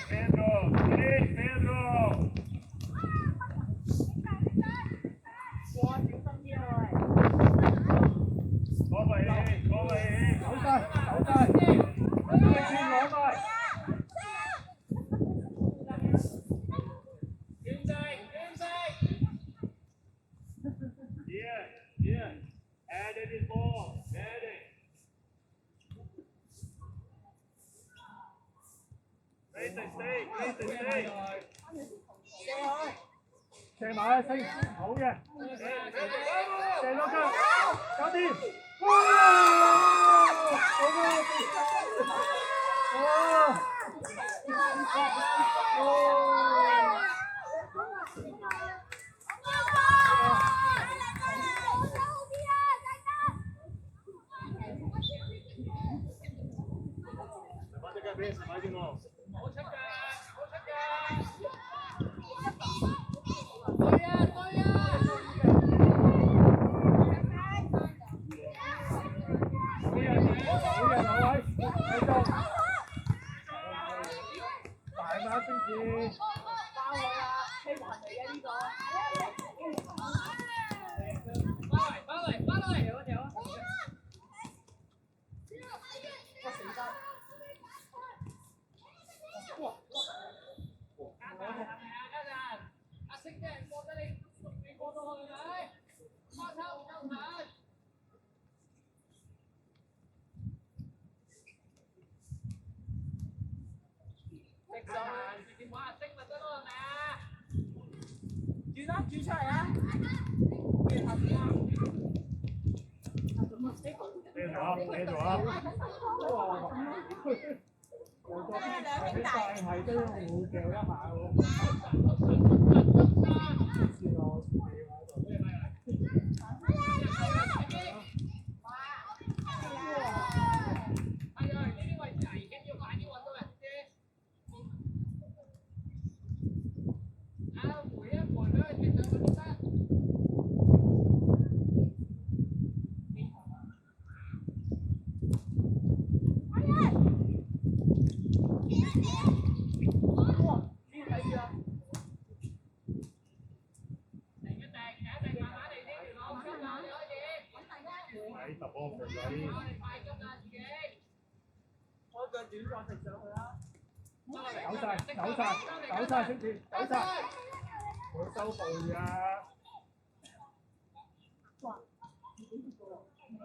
Pedro. Finish, Pedro. 哇，小心啲啊喂！攞嚟，攞嚟，走晒，走晒，你轉攞埋。Yeah. Add it more. Add it. Stay. 射埋啊，升好嘅，射多腳，搞掂，哇！把這個俾買住我。轉出嚟啊！繼續啊！係都會掉一下喎。走晒，先至，走晒，冇收步呀！哇！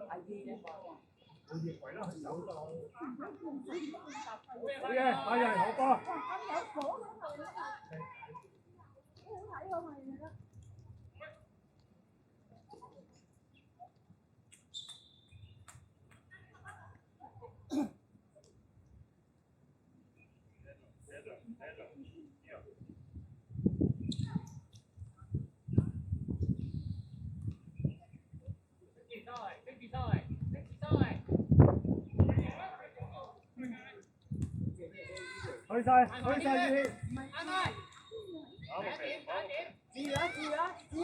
係嘅，好熱鬼啦，走到。好嘅，買人好波。去晒，雨氣。好，住啊！你。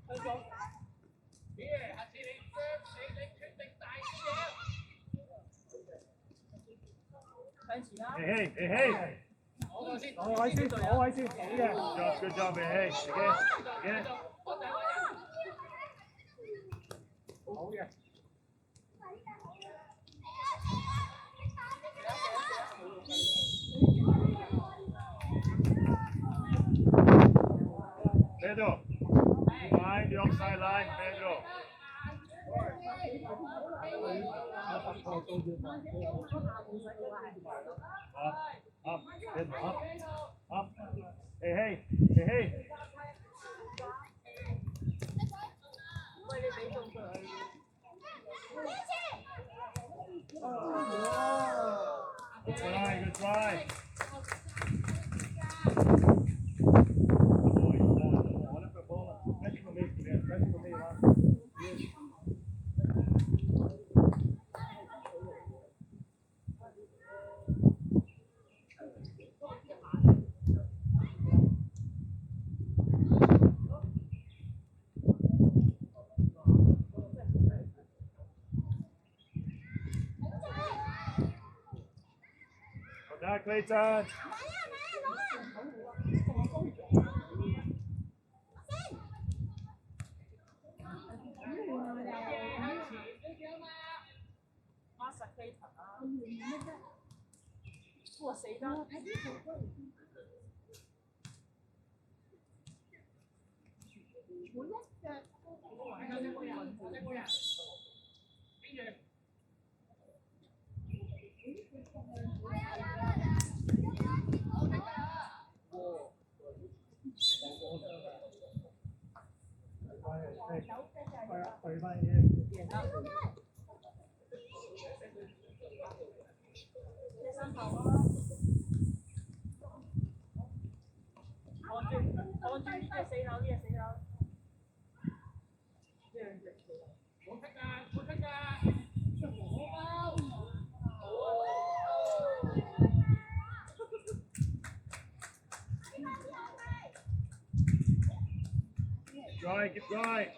去做。下次你決定大啲嘅。向前啦。嘿嘿。攞位先，好嘅。Good job，嘿，自己。好嘅。Pedro, mind the offside line, Pedro. Up, Pedro, up. Hey. Good try. 得佢真。哇死啦！對翻嘢。按住呢隻4樓，呢隻4樓。冇出㗎，冇出㗎。Try, keep trying.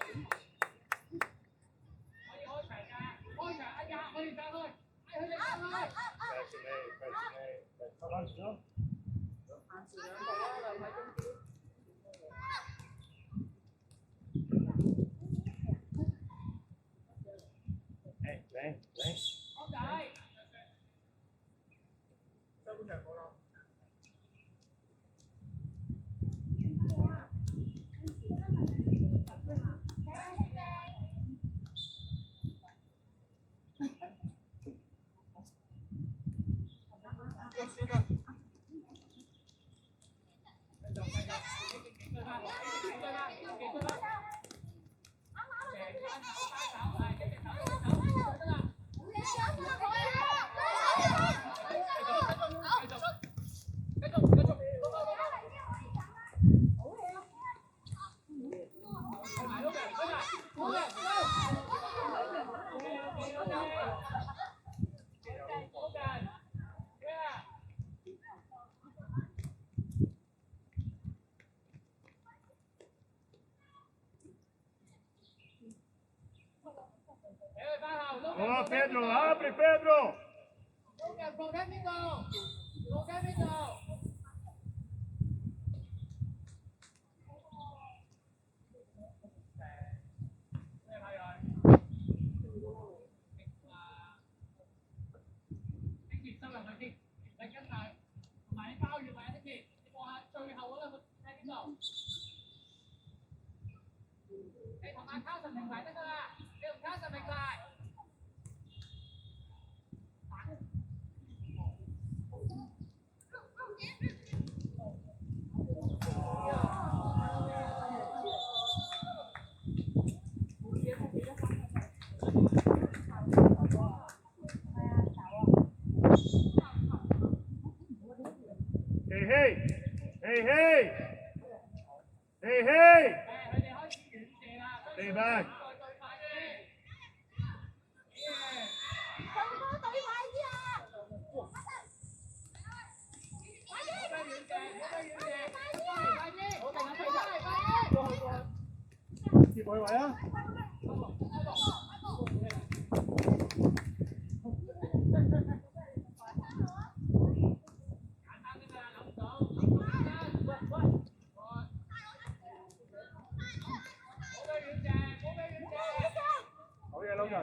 好 ，Pedro, abre, Pedro. Hey, hey, hey, hey, hey, hey. Stay back. 接佢位啊！好嘢，老人。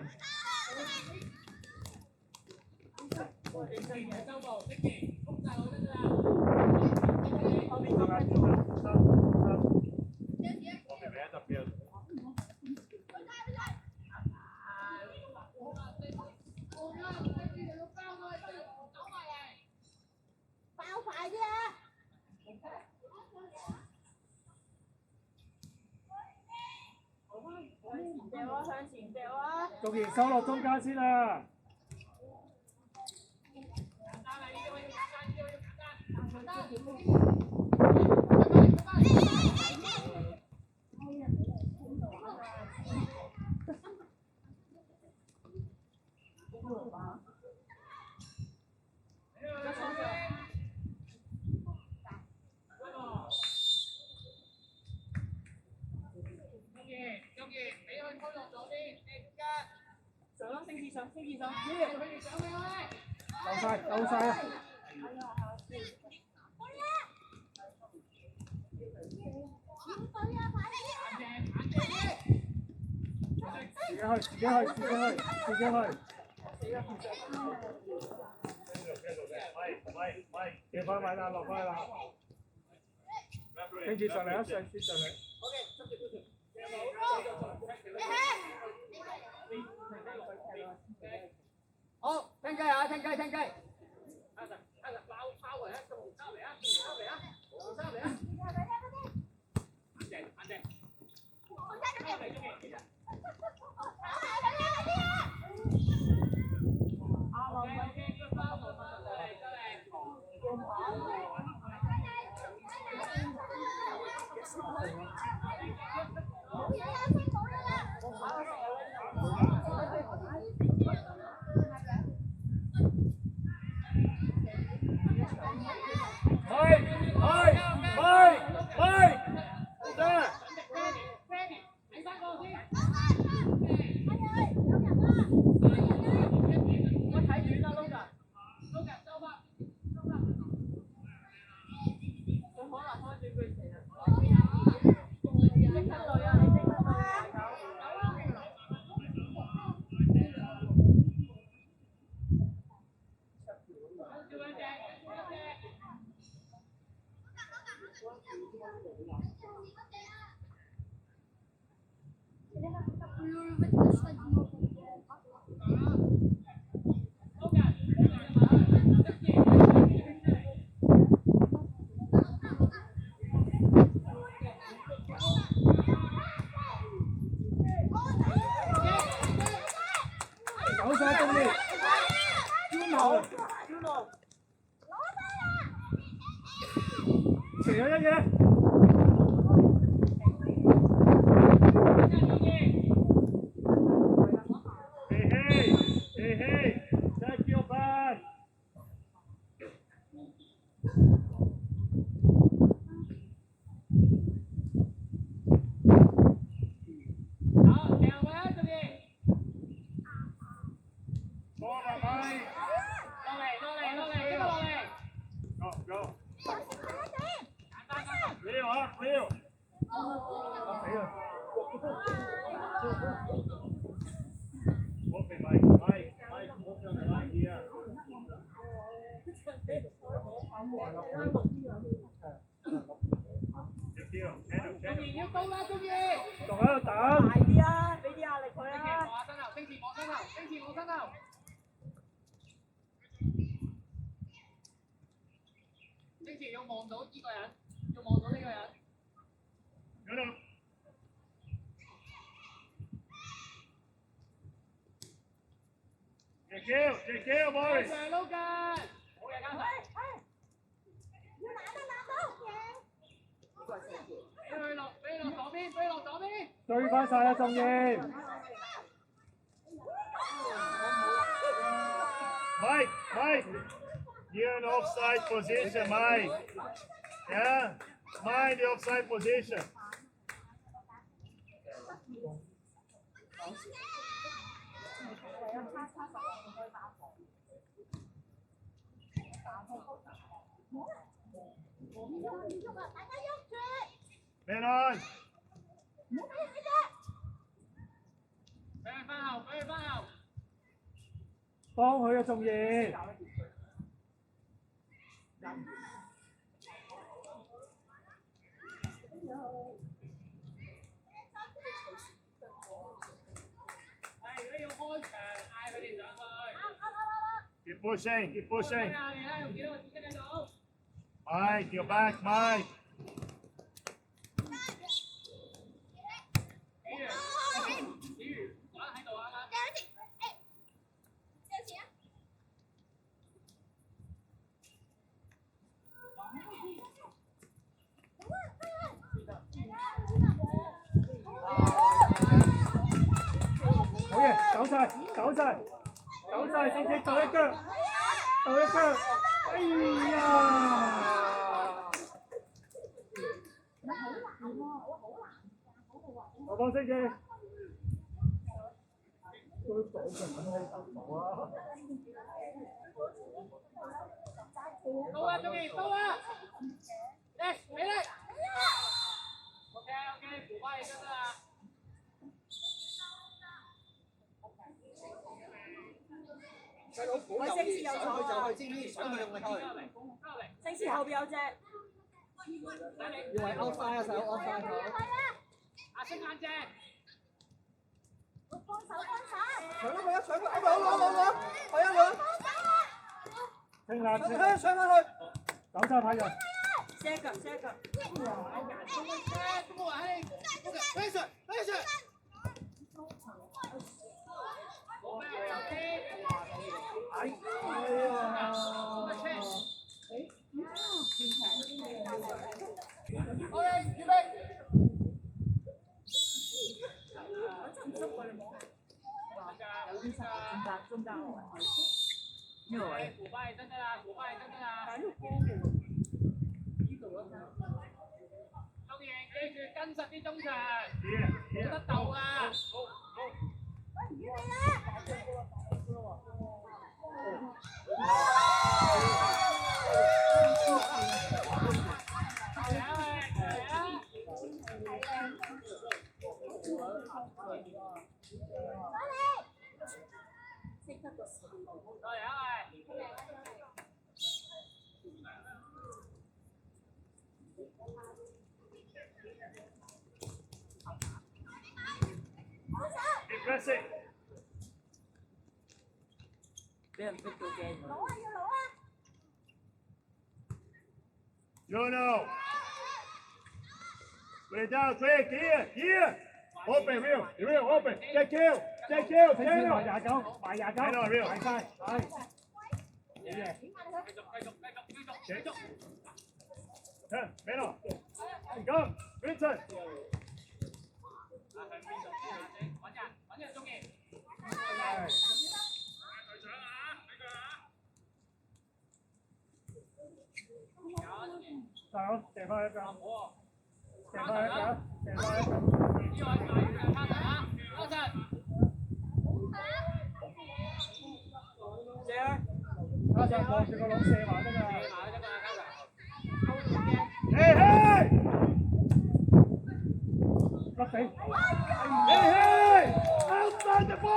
向前掉啊！仲然收落中間先啊！上啦，升至上，升至上，夠晒啊！自己去，自己去，自己去。掉翻位啦，落翻去啦。跟住上嚟啊，上先上嚟。好，聽雞啊，聽雞，聽雞。走晒中意，專號，前有一嘢。再叫班。要高啦，中意。仲喺度等。大啲啊，俾啲壓力佢啊。星馳望身後，星馳望身後。星馳要望到呢個人，要望到呢個人。嗰度。隻叫 ，Boris。上撈緊，好嘢，加油！要攬啊攬到贏。俾佢落左邊，俾佢落左邊。追翻晒啦，仲燕。Mike, you're in offside position, Mike. Yeah, mind the offside position. Man on. 俾佢翻後，俾佢翻後。幫佢啊，仲燕。要開場，嗌佢哋上去。Keep pushing, keep pushing. 用幾多個字聽到 Mike, you're back, Mike. 玩喺度啊嘛。好嘢，走晒，走晒，走晒，直接走一腳，走一腳。哎呀！我幫星記。都講緊喺度啊！到啦，中意，到啦！嚟，俾力 ！OK，扶翻起身啦！細佬好有意，想去就去，知唔知？想去用力去。正時後邊有隻。以為 outside 啊，細佬 outside 佢。阿星眼隻。幫手。搶佢啊！搶佢！攞！係啊，兩。聽下上去！走晒睇人。射腳。中間呢個位。古巴係真㗎啦！中意記住跟實啲中場，冇得鬥啊！俾人逼到驚。Juno. Put it down, quick, here. Open, real, open. Take kill.埋29，睇到 real。埋晒，係。Melo. Come, Vincent. 揾人中意。大佬射翻一腳，射翻一腳。加上望住個籠射埋得㗎。Hey, hey! 甩死。Hey, hey! Outside the box!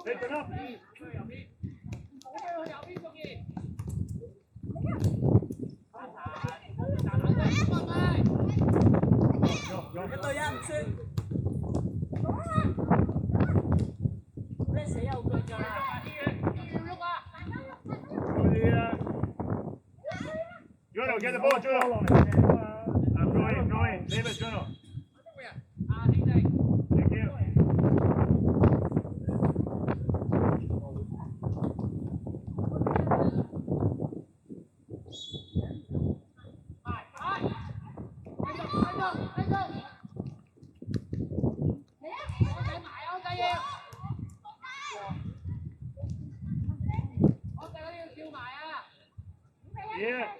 Take it up.1對1唔輸。咩死有句㗎？Juno, get the ball, Juno. Throw in. Leave it, Juno. Thank you.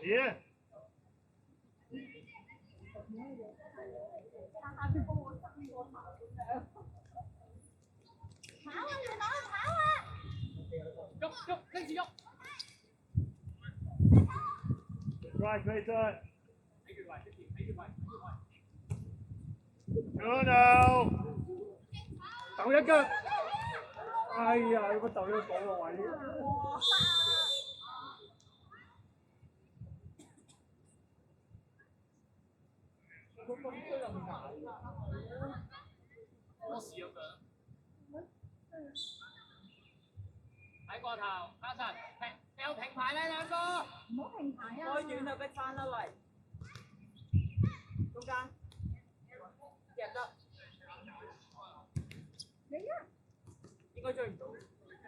Yeah. 跟住喐。Right, Clayton. Juno. 抖一腳。哎呀，你個抖要講個位。喺個頭，嘉臣有平排咧兩個，唔好平排啊！開短就逼翻啦，嚟中間夾得。應該追唔到。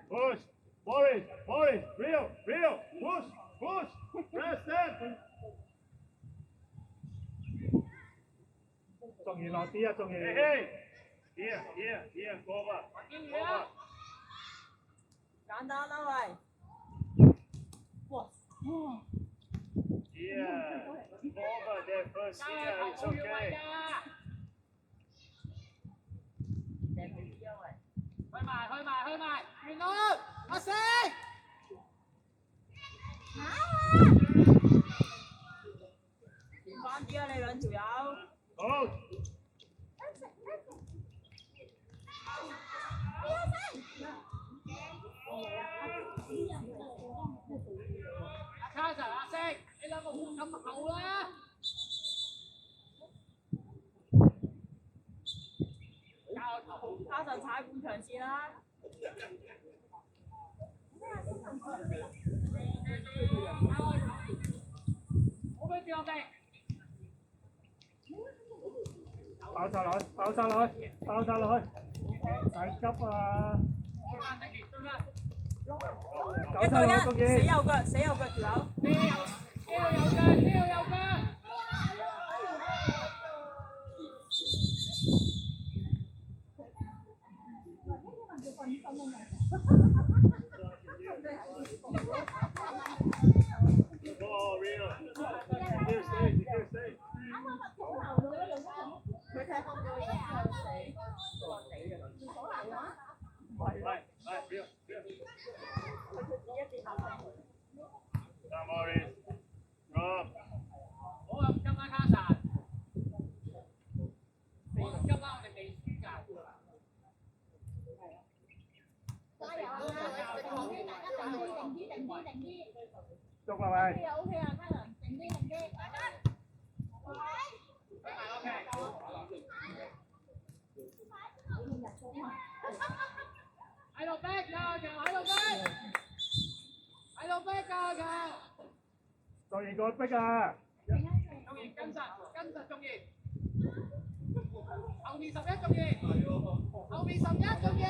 Push. Boris. Boris. Rio. Rio. Push. Push. Press them. 仲要落啲啊，仲要。Hey, hey. Here. Cover. Cover. 簡單啦喂。哇！ Yeah. Cover there first. Yeah, it's okay. 去埋，原來阿四，前翻啲啊！你兩條友。好。阿 Carson 阿星，你兩個唔好咁後啦。卡神踩半場線啦。好俾住我哋。爆晒落去，爆晒落去，爆晒落去，唔使急啊！一對一，死右腳，死右腳條友。呢度有腳。Oh, Rio. Here, stay. 佢踢空咗嘢啊！Right, Rio. Come, Boris. Drop. 好有金啦，Carson。好有金啦，我哋未輸㗎。捉啦喂！喺度逼㗎，喺度逼㗎。仲要個逼啊！仲然跟實仲然。後面11仲然。後面11仲然。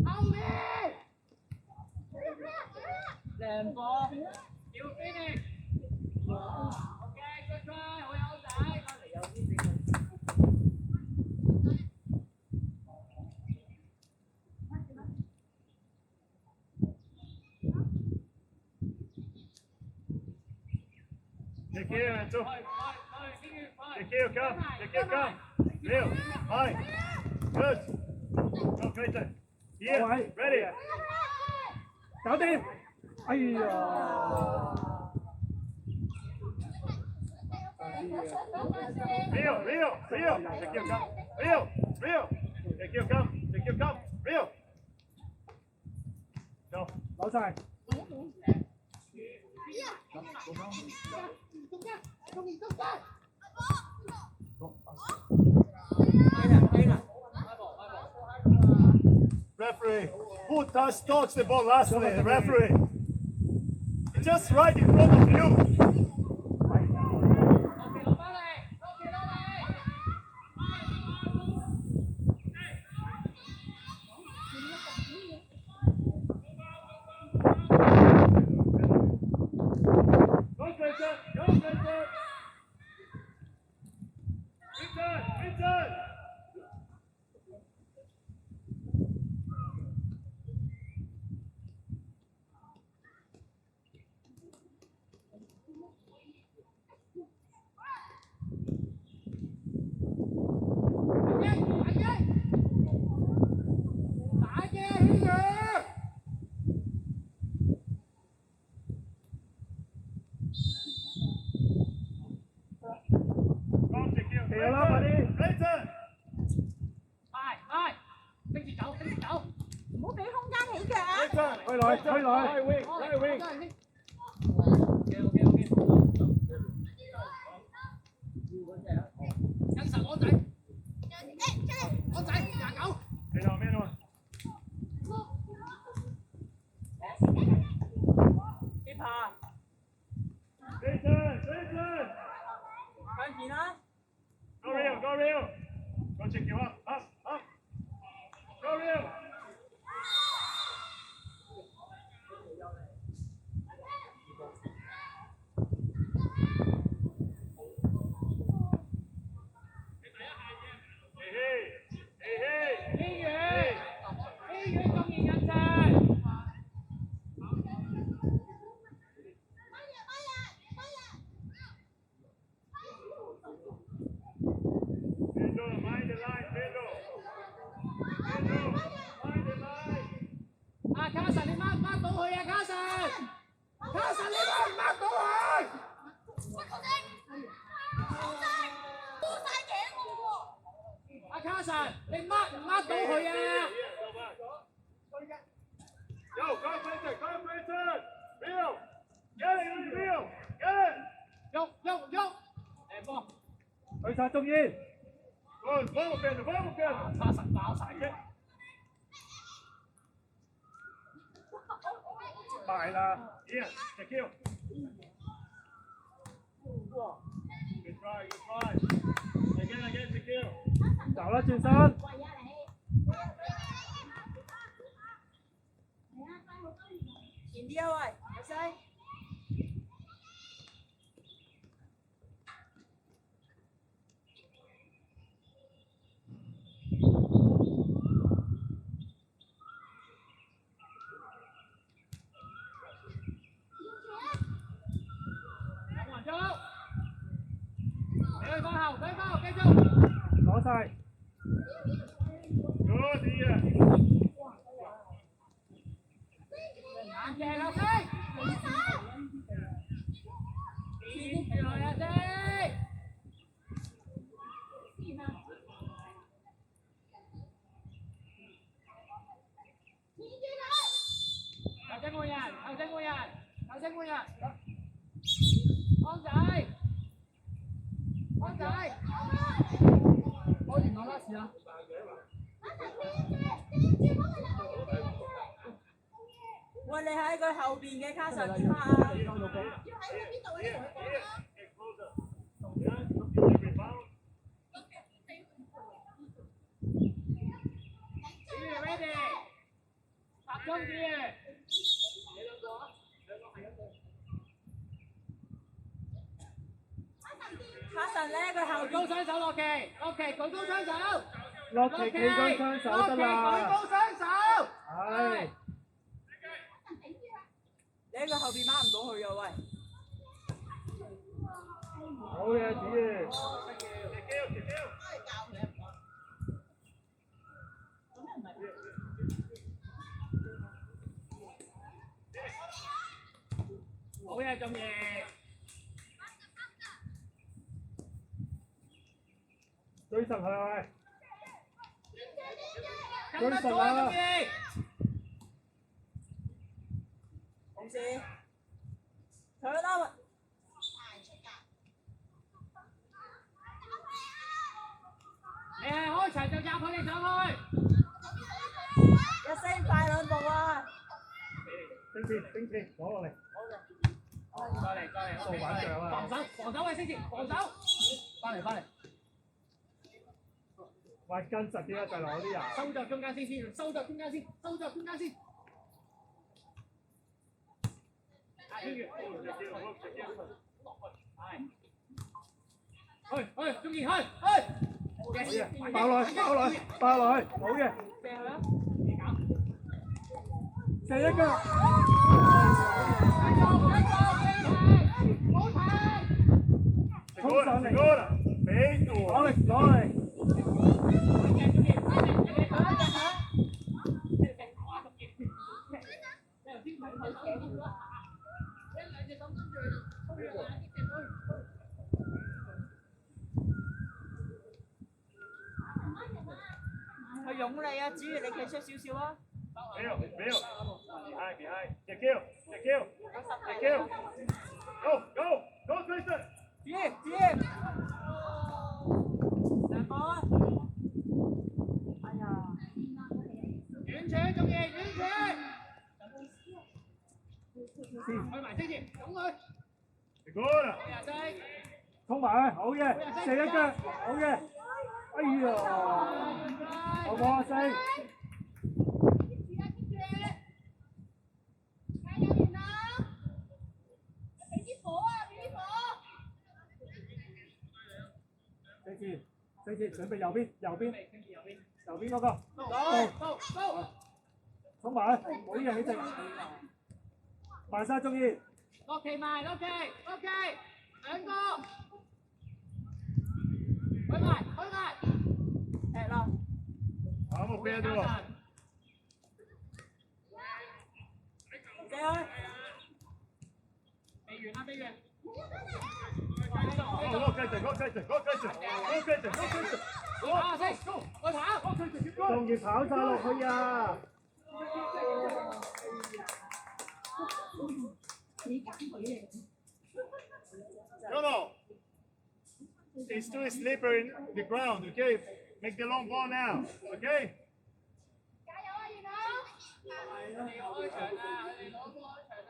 後面。靚波。要 finish。OK， good try， 好友仔。Tekir, Enzo. Tekir, come. Rio, high. Good. Go, Clayton. Here, ready. 搞掂！哎呀！ Rio. Tekir, come. Rio. Tekir, come. Rio. Go. 攞晒！Referee, who touched the ball lastly? Referee. Just right in front of you. Go, Clayton. Return. Clayton. 拎住走。唔好俾空間起腳啊！ Clayton. 推來！ 跟實安仔29。Meno. keeper Clayton. 向前啦！ Go, Rio. Go check you up. 卡神，你掹到佢啊！卡神，你掹到佢！阿卡神，你掹唔掹到佢啊！Go, go, Vincent! Bill! Get it, Bill! Get it! 喐！誒波，去晒中煙。Vamos, Pedro, vamos, Pedro! 卡神爆晒嘅。埋啦。Yeah, the kill. Good try, good try. Again, the kill. 走啦，轉身。前啲啊喂，阿西。攞晒。Good, yeah. 硬淨啊，飛！轉住來啊，飛！頭先換人，安仔，我連我拉屎啊！喂，你喺佢後邊嘅卡神點啊？集中啲。卡神咧，佢後高雙手落旗，舉高雙手。落旗企高雙手得啦。舉高雙手。係。你喺佢後邊掹唔到佢啊喂！好嘢，子瑜。好嘢，中意。追實佢，追實啦！同事，佢啦！你係開場就入佢哋上去。一聲快兩步啊！升前，攞落嚟。再嚟，掃板腳啊！防守喂，升前，防守。翻嚟。喂，跟實啲啊，大佬啲人。收咗中間先。去，中意去。爆落去，好嘅。射一腳。衝上嚟，攞嚟。佢擁你啊！只要你企出少少啊！沒有 behind the kill go Jason 接兩個啊！哎呀，遠處中意遠處，去埋升前，拱佢。good 衝埋去，好嘅，射一腳，好嘅。哎呀，好唔好啊，四？位置，準備右邊，右邊嗰個，到，衝埋，唔好一樣起直，慢晒中意，落旗埋，兩個，開埋，踢啦，好，目標啫喎。未完啦，好，繼續，啊，先，我跑，仲要跑晒落去啊！ No. It's too slippery in the ground, okay? Make the long ball now, okay? 你開場啦，你攞波開場啦，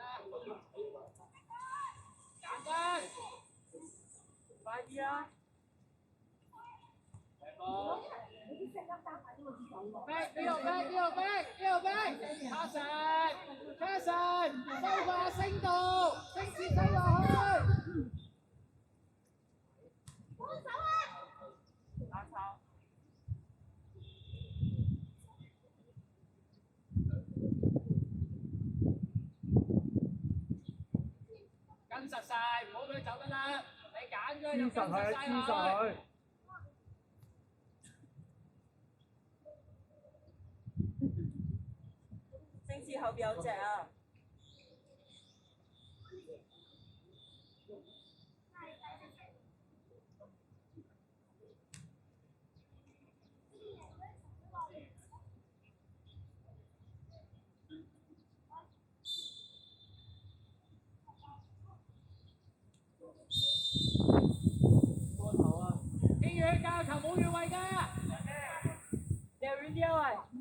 簡單，快啲啦！Jason，收個升度，升接睇落去。幫手啊！打抄。跟實晒，唔好俾佢走得啦。你揀咗就跟實晒佢。 星矢後邊有隻啊！天宇教球冇越位㗎，掉遠啲啊喂！